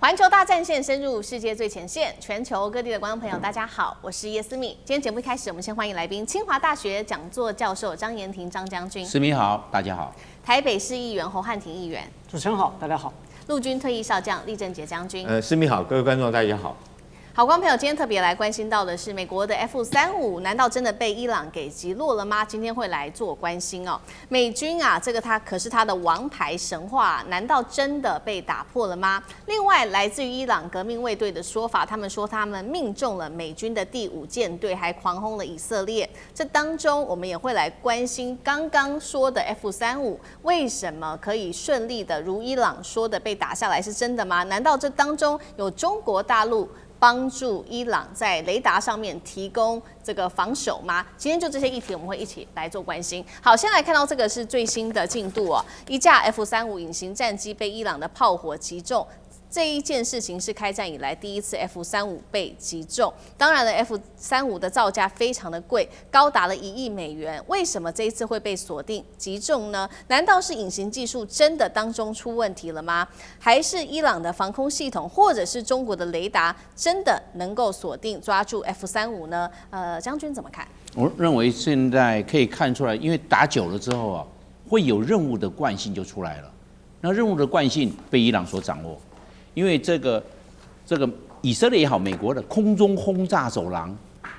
環球大戰線深入世界最前線，全球各地的觀眾朋友，大家好，我是葉思敏。今天節目一開始，我們先歡迎來賓，清華大學講座教授張妍婷張將軍。思敏好，大家好。台北市議員侯漢廷議員。主持人好，大家好。陸軍退役少將李正傑將軍。思敏好，各位觀眾大家好。好，觀眾朋友，今天特別來關心到的是美國的 F-35，難道真的被伊朗給擊落了嗎？今天會來做關心哦。美軍啊，這個它可是它的王牌神話，難道真的被打破了嗎？另外，來自於伊朗革命衛隊的說法，他們說他們命中了美軍的第5艦隊，還狂轟了以色列。這當中，我們也會來關心剛剛說的 F-35為什麼可以順利的如伊朗說的被打下來，是真的嗎？難道這當中有中國大陸幫助伊朗在雷達上面提供這個防守嗎？今天就這些議題，我們會一起來做關心。好，先來看到這個是最新的進度哦，一架 F-35隱形戰機被伊朗的炮火擊中。這一件事情是開戰以來第一次 F-35被擊中。當然了 ，F-35的造價非常的貴，高達了1億美元。為什麼這一次會被鎖定擊中呢？難道是隱形技術真的當中出問題了嗎？還是伊朗的防空系統，或者是中國的雷達真的能夠鎖定抓住 F-35呢？將軍怎麼看？我認為現在可以看出來，因為打久了之後啊，會有任務的慣性就出來了。那任務的慣性被伊朗所掌握。因為這個以色列也好，美國的空中轟炸走廊，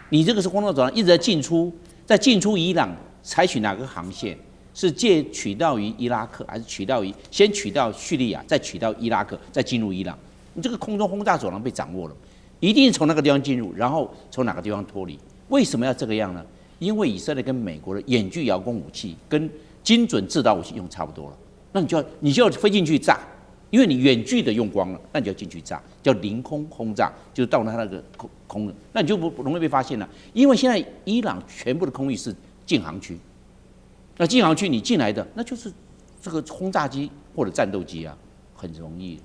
你這個是轟炸走廊一直在進出，伊朗採取哪個航線？是取到於伊拉克，還是先取到敘利亞，再取到伊拉克，再進入伊朗？你這個空中轟炸走廊被掌握了，一定是從那個地方進入，然後從哪個地方脫離？為什麼要這個樣呢？因為以色列跟美國的遠距遙攻武器跟精準制導武器用差不多了，那你就要飛進去炸。因為你遠距的用光了，那你就要進去炸，叫凌空轟炸，就到它那個空的，那你就不容易被發現了。因為現在伊朗全部的空域是禁航區，那禁航區你進來的那就是這個轟炸機或者戰鬥機啊，很容易。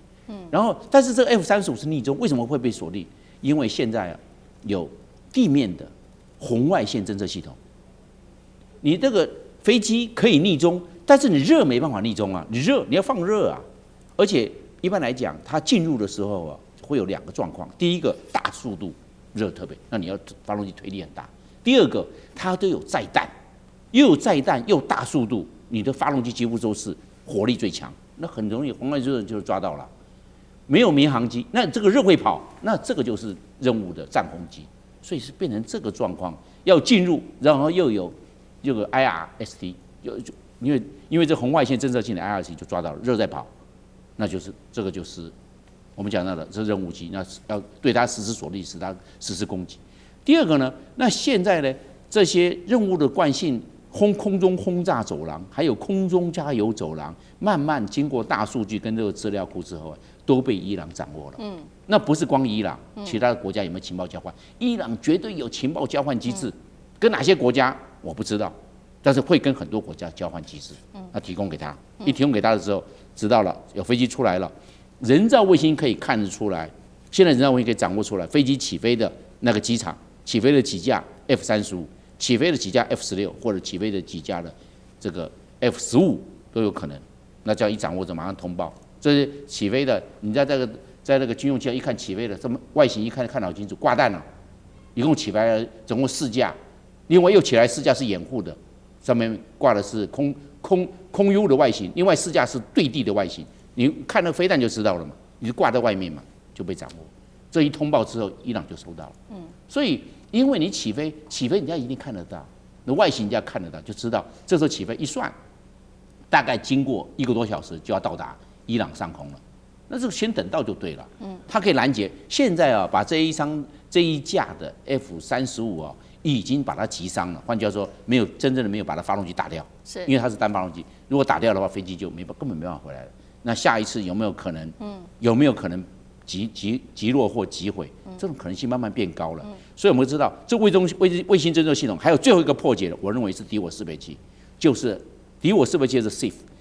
然後但是這個 F-35是匿蹤，為什麼會被鎖定？因為現在啊有地面的紅外線偵測系統，你這個飛機可以匿蹤，但是你熱沒辦法匿蹤啊，你要放熱啊。而且一般來講，它進入的時候啊，會有2個狀況。第一個，大速度熱特別，那你要發動機推力很大。第二個，它都有載彈，又有載彈又大速度，你的發動機幾乎都是火力最強，那很容易紅外熱就抓到了。沒有民航机，那這個热會跑，那這個就是任務的戰轟機，所以是變成這個狀況，要進入，然後又有IRST，因為這紅外線偵測器的 IRST 就抓到了，熱在跑。那就是這個就是我們講到的這任務機，那要對它實施鎖定，使它實施攻擊。第二個呢，那現在呢這些任務的慣性，空中轟炸走廊，還有空中加油走廊，慢慢經過大數据跟這個資料庫之後，都被伊朗掌握了。那不是光伊朗，其他的國家有沒有情報交換？伊朗絕對有情報交換機制，跟哪些國家我不知道，但是會跟很多國家交換機制，那提供給他，一提供給他的時候。知道了，有飛機出來了，人造衛星可以看得出來。現在人造衛星可以掌握出來，飛機起飛的那個機場，起飛的幾架 F-35，起飛的幾架 F-16，或者起飛的幾架的這個 F-15都有可能。那這樣一掌握着，馬上通報。這是起飛的，你在那個軍用機上一看起飛的，這麼外形一看得好清楚，掛彈了，一共起來了總共4架，另外又起來4架是掩護的，上面掛的是空 U 的外形，另外4架是對地的外形，你看那飛彈就知道了嘛，你就掛在外面嘛，就被掌握。這一通報之後，伊朗就收到了。所以因為你起飛人家一定看得到，那外形人家看得到，就知道這時候起飛一算，大概經過1個多小時就要到達伊朗上空了。那這個先等到就對了。它可以攔截。現在啊，把這一架的 F-35啊。已經把它擊傷了，換句話說，真正的沒有把它發動機打掉，是因為它是單發動機。如果打掉的話，飛機就根本沒辦法回來了。那下一次有沒有可能？有沒有可能擊落或擊毀？這種可能性慢慢變高了。所以我們知道，這衛星偵測系統還有最後一個破解的，我認為是敵我識別器，就是敵我識別器是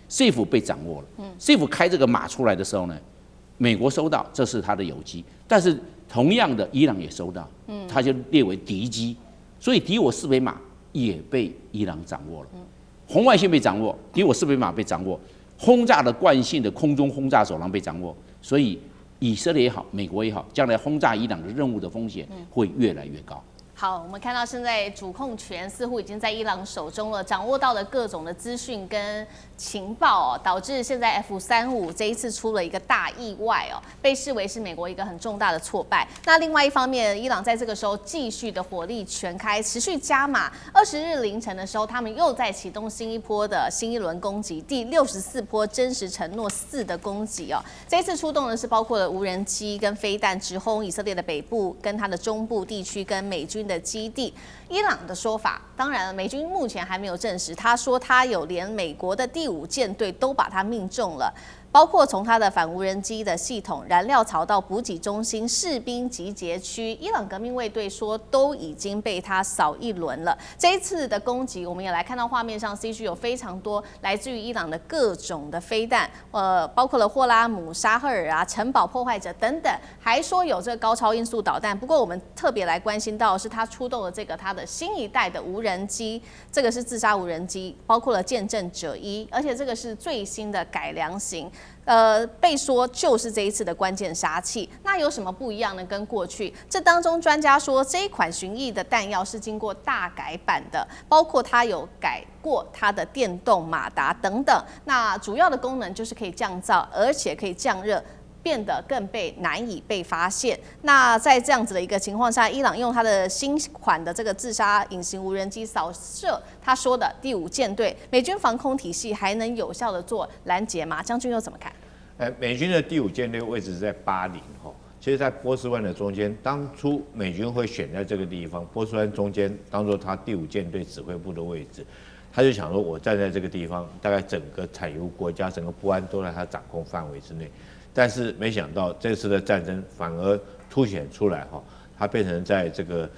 SIF 被掌握了。SIF 開這個碼出來的時候呢，美國收到，這是它的友機，但是同樣的，伊朗也收到，它就列為敵機。所以敌我識別碼也被伊朗掌握了，紅外線被掌握，敵我識別碼被掌握，轟炸的慣性的空中轟炸走廊被掌握，所以以色列也好，美國也好，将來轟炸伊朗的任務的風險會越來越高。好，我們看到現在主控權似乎已經在伊朗手中了，掌握到了各種的資訊跟情報哦，導致現在 F-35這一次出了一個大意外哦，被視為是美國一個很重大的挫敗。那另外一方面，伊朗在這個時候繼續的火力全開，持續加碼。20日凌晨的時候，他們又在啟動新一輪攻擊，第64波真實承諾4的攻擊哦。這一次出動的是包括了無人機跟飛彈，直轟以色列的北部跟它的中部地區跟美軍的基地。伊朗的說法，當然了，美軍目前還沒有證實。他說他有連美國的第5艦隊都把他命中了，包括從他的反無人機的系統、燃料槽到補給中心、士兵集結區，伊朗革命衛隊說都已經被他掃一輪了。這一次的攻擊，我們也來看到畫面上 CG 有非常多來自於伊朗的各種的飛彈，包括了霍拉姆、沙赫尔啊、城堡破壞者等等，還說有這個高超音速導彈。不過我們特別來關心到的是他出動了這個他的新一代的無人機，這個是自殺無人機，包括了見證者1，而且這個是最新的改良型。被說就是這一次的關鍵殺器。那有什麼不一樣呢？跟過去這當中，專家說這一款巡弋的彈藥是經過大改版的，包括它有改過它的電動馬達等等。那主要的功能就是可以降噪，而且可以降熱，變得更難以被發現。那在這樣子的一個情況下，伊朗用它的新款的這個自殺隱形無人機掃射他說的第5艦隊，美軍防空體系還能有效的做攔截嗎？將軍又怎麼看？美軍的第5艦隊位置在巴林哈，其實在波斯灣的中間。當初美軍會選在這個地方，波斯灣中間當做他第5艦隊指揮部的位置，他就想說，我站在這個地方，大概整個產油國家、整個波灣都在他掌控範圍之內。但是沒想到這次的戰爭反而凸顯出來哈，它變成在這個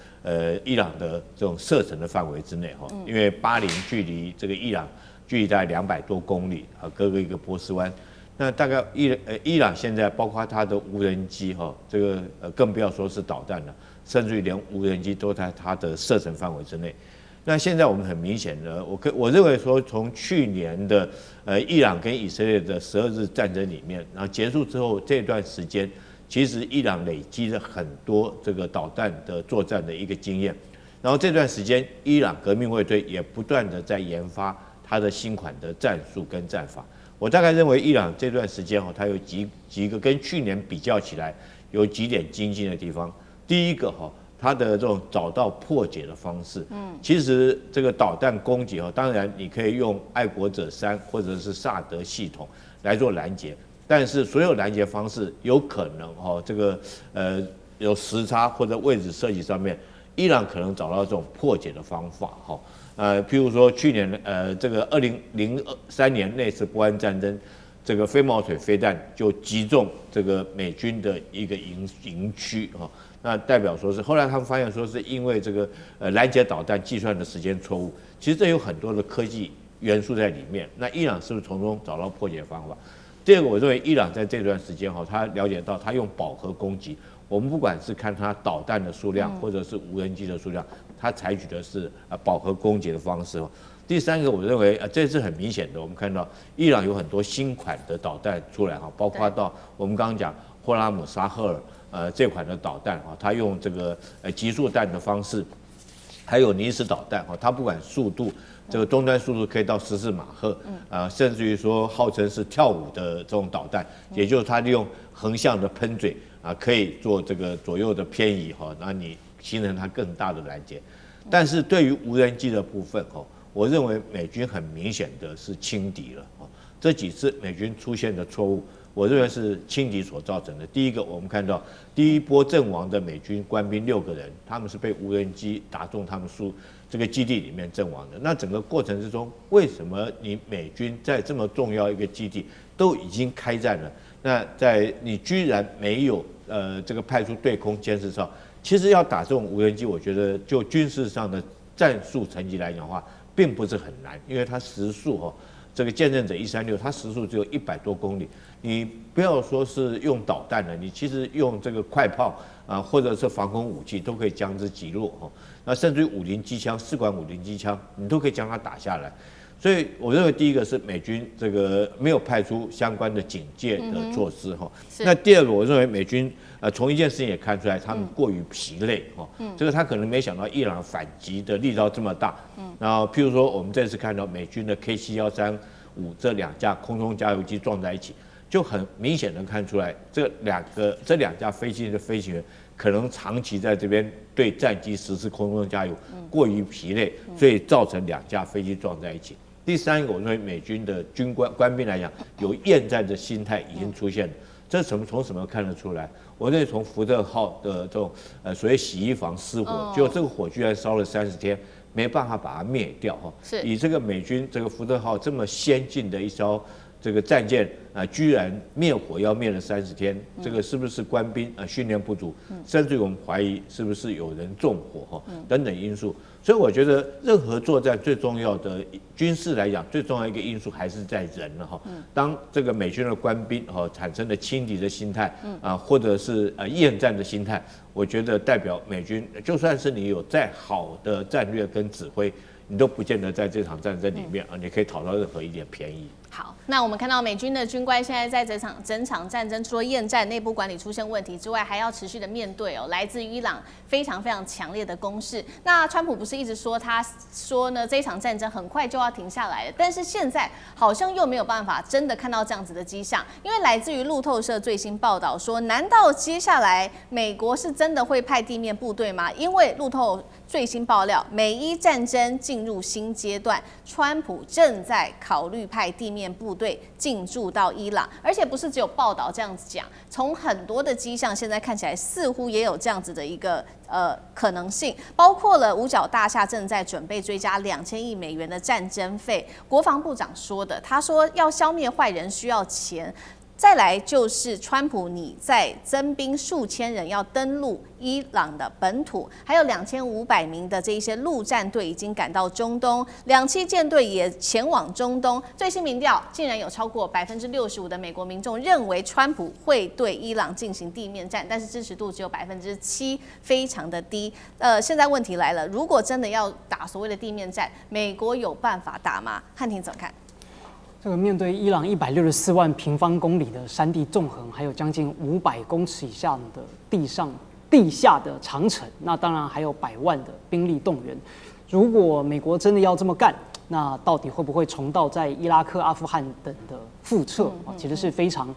伊朗的這種射程的範圍之內哈，因為巴林距離這個伊朗距離大概200多公里啊，隔一個波斯灣。那大概伊朗現在包括它的無人機哈，這個更不要說是導彈了，甚至於連無人機都在它的射程範圍之內。那現在我們很明顯的，我認為說，從去年的伊朗跟以色列的12日戰爭裡面，然後結束之後這段時間，其實伊朗累積了很多這個導彈的作戰的一個經驗。然後這段時間，伊朗革命衛隊也不斷的在研發它的新款的戰術跟戰法。我大概認為伊朗這段時間它有幾個跟去年比較起來有幾點精進的地方。第一個它的這種找到破解的方式，其實這個導彈攻擊當然你可以用愛國者3或者是薩德系統來做攔截，但是所有攔截方式有可能這個有時差或者位置設計上面，伊朗可能找到這種破解的方法譬如說去年這個2003年那次波灣戰爭，這個飛毛腿飛彈就擊中這個美軍的一個營區哈，那代表說是後來他們發現說是因為這個攔截導彈計算的時間錯誤，其實這有很多的科技元素在裡面。那伊朗是不是從中找到破解方法？第二個，我認為伊朗在這段時間他了解到他用飽和攻擊，我們不管是看他導彈的數量或者是無人機的數量，他採取的是飽和攻擊的方式。第三個，我認為這是很明顯的，我們看到伊朗有很多新款的導彈出來包括到我們剛剛講霍拉姆沙赫爾這款的導彈它用這個極速彈的方式，還有尼斯導彈它不管速度，這個終端速度可以到14馬赫，甚至於說號稱是跳舞的這種導彈，也就是它利用橫向的噴嘴可以做這個左右的偏移那你形成它更大的攔截。但是對於無人機的部分我認為美軍很明顯的是輕敵了這幾次美軍出現的錯誤，我認為是輕敵所造成的。第一個，我們看到第一波陣亡的美軍官兵6個人，他們是被無人機打中他們這個基地裡面陣亡的。那整個過程之中，為什麼你美軍在這麼重要一個基地都已經開戰了，那你居然沒有這個派出對空監視哨？其實要打這種無人機，我覺得就軍事上的戰術層級來講的話，並不是很難，因為它時速這個見證者136，它時速只有100多公里。你不要說是用導彈了，你其實用這個快炮或者是防空武器都可以將之擊落那甚至於50機槍，4管50機槍，你都可以將它打下來。所以我認為第一個是美軍這個沒有派出相關的警戒的措施哈。那第二個，我認為美軍從一件事情也看出來，他們過於疲累哈。這個他可能沒想到伊朗反擊的力道這麼大。然後譬如說我們這次看到美軍的 KC-135這2架空中加油機撞在一起，就很明顯的看出來，這兩架飛機的飛行員可能長期在這邊對戰機實施空中加油，過於疲累，所以造成2架飛機撞在一起。第三個，我認為美軍的官兵來講，有厭戰的心態已經出現了。這從什麼看得出來？我認為從福特號的這種所謂洗衣房失火，結果這個火居然燒了30天，沒辦法把它滅掉哈。以這個美軍這個福特號這麼先進的一艘這個戰艦居然滅火要滅了30天，這個是不是官兵訓練不足？甚至於我們懷疑是不是有人縱火哈等等因素。所以我覺得任何作戰最重要的軍事來講，最重要一個因素還是在人了哈。當這個美軍的官兵產生了輕敵的心態或者是厭戰的心態，我覺得代表美軍就算是你有再好的戰略跟指揮，你都不見得在這場戰爭裡面你可以討到任何一點便宜。好，那我們看到美軍的軍官現在在整場戰爭，除了厭戰、內部管理出現問題之外，還要持續的面對來自伊朗非常非常強烈的攻勢。那川普不是一直說，他說呢，這一場戰爭很快就要停下來了，但是現在好像又沒有辦法真的看到這樣子的跡象，因為來自於路透社最新報道說，難道接下來美國是真的會派地面部隊嗎？因為路透最新爆料，美伊戰爭進入新階段，川普正在考慮派地面部隊進駐到伊朗，而且不是只有報道這樣子講，從很多的跡象現在看起來似乎也有這樣子的一個可能性，包括了五角大廈正在準備追加2000億美元的戰爭費，國防部長說的，他說要消滅壞人需要錢。再來就是川普，你在增兵數千人要登陸伊朗的本土，還有2500名的這一些陸戰隊已經趕到中東，2棲艦隊也前往中東。最新民調竟然有超過65%的美國民眾認為川普會對伊朗進行地面戰，但是支持度只有7%，非常的低。現在問題來了，如果真的要打所謂的地面戰，美國有辦法打嗎？漢庭怎麼看？這個面對伊朗164萬平方公里的山地縱橫，還有將近500公尺以下的地下的長城，那當然還有100萬的兵力動員。如果美國真的要這麼幹，那到底會不會重蹈在伊拉克、阿富汗等的覆轍？其實是非常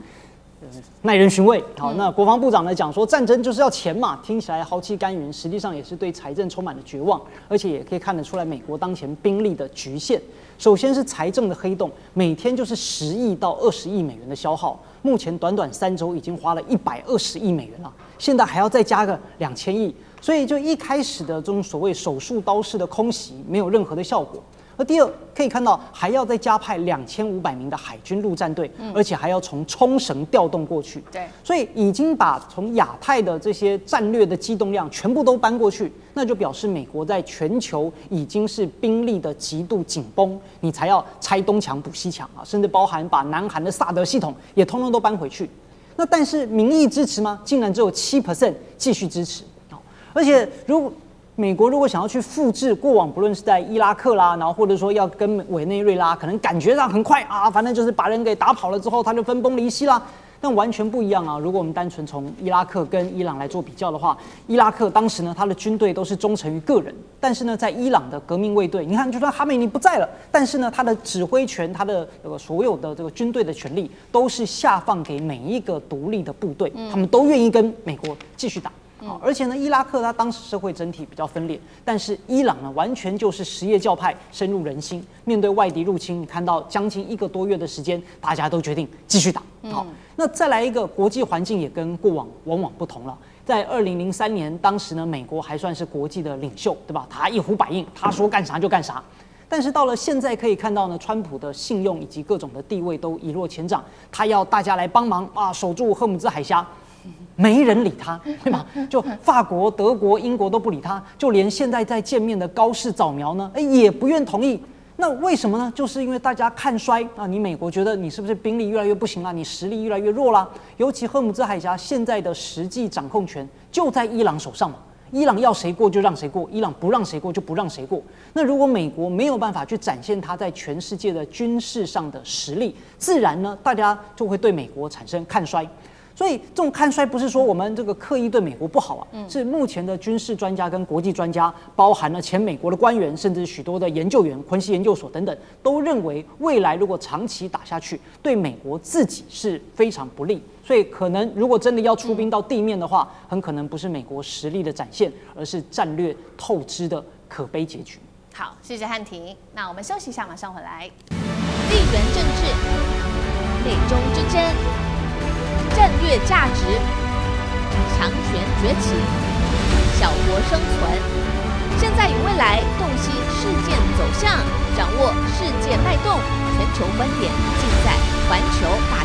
耐人尋味。好，那國防部長呢講說，戰爭就是要錢嘛，聽起來豪氣干雲，實際上也是對財政充滿了絕望，而且也可以看得出來美國當前兵力的局限。首先是財政的黑洞，每天就是10億到20億美元的消耗，目前短短3週已經花了120億美元了，現在還要再加個2000億，所以就一開始的這種所謂手術刀式的空襲沒有任何的效果。而第二，可以看到還要再加派2500名的海軍陸戰隊，而且還要從沖繩調動過去。對，所以已經把從亞太的這些戰略的機動量全部都搬過去，那就表示美國在全球已經是兵力的極度緊繃，你才要拆東牆補西牆啊，甚至包含把南韓的薩德系統也通通都搬回去。那但是民意支持嗎？竟然只有7%繼續支持。而且美國如果想要去複製過往，不論是在伊拉克啦，然後或者說要跟委內瑞拉，可能感覺上很快啊，反正就是把人給打跑了之後，他就分崩離析啦。但完全不一樣啊！如果我們單純從伊拉克跟伊朗來做比較的話，伊拉克当時呢，他的軍隊都是忠誠於個人，但是呢，在伊朗的革命衛隊，你看，就算哈梅尼不在了，但是呢，他的指揮權，他的所有的这個軍隊的權力，都是下放給每一個獨立的部隊，他們都願意跟美國繼續打。而且呢，伊拉克它當時社會整體比較分裂，但是伊朗呢，完全就是什葉教派深入人心。面對外敵入侵，你看到將近1個多月的時間，大家都決定繼續打。好，那再來一個國際環境也跟過往往往不同了。在2003年，當時呢，美國還算是國際的領袖，對吧？他一呼百應，他說幹啥就幹啥。但是到了現在，可以看到呢，川普的信用以及各種的地位都一落千丈，他要大家來幫忙啊，守住荷姆茲海峽。沒人理他，對吧？就法國、德國、英國都不理他，就連現在在見面的高市早苗呢，也不願同意。那為什麼呢？就是因為大家看衰啊，你美國覺得你是不是兵力越來越不行了，你實力越來越弱了？尤其荷姆茲海峽現在的實際掌控權就在伊朗手上嘛。伊朗要誰過就讓誰過，伊朗不讓誰過就不讓誰過。那如果美國沒有辦法去展現它在全世界的軍事上的實力，自然呢，大家就會對美國產生看衰。所以這種看衰不是說我們這個刻意對美國不好啊，是目前的軍事專家跟國際專家，包含了前美國的官員，甚至許多的研究員、昆西研究所等等，都認為未來如果長期打下去，对美國自己是非常不利。所以可能如果真的要出兵到地面的話，很可能不是美国實力的展現，而是戰略透支的可悲結局。好，謝謝漢庭。那我們休息一下，馬上回來。地緣政治、美中之爭、戰略價值、強權崛起、小國生存，現在與未來，洞悉事件走向，掌握世界脈動，全球觀點，盡在環球大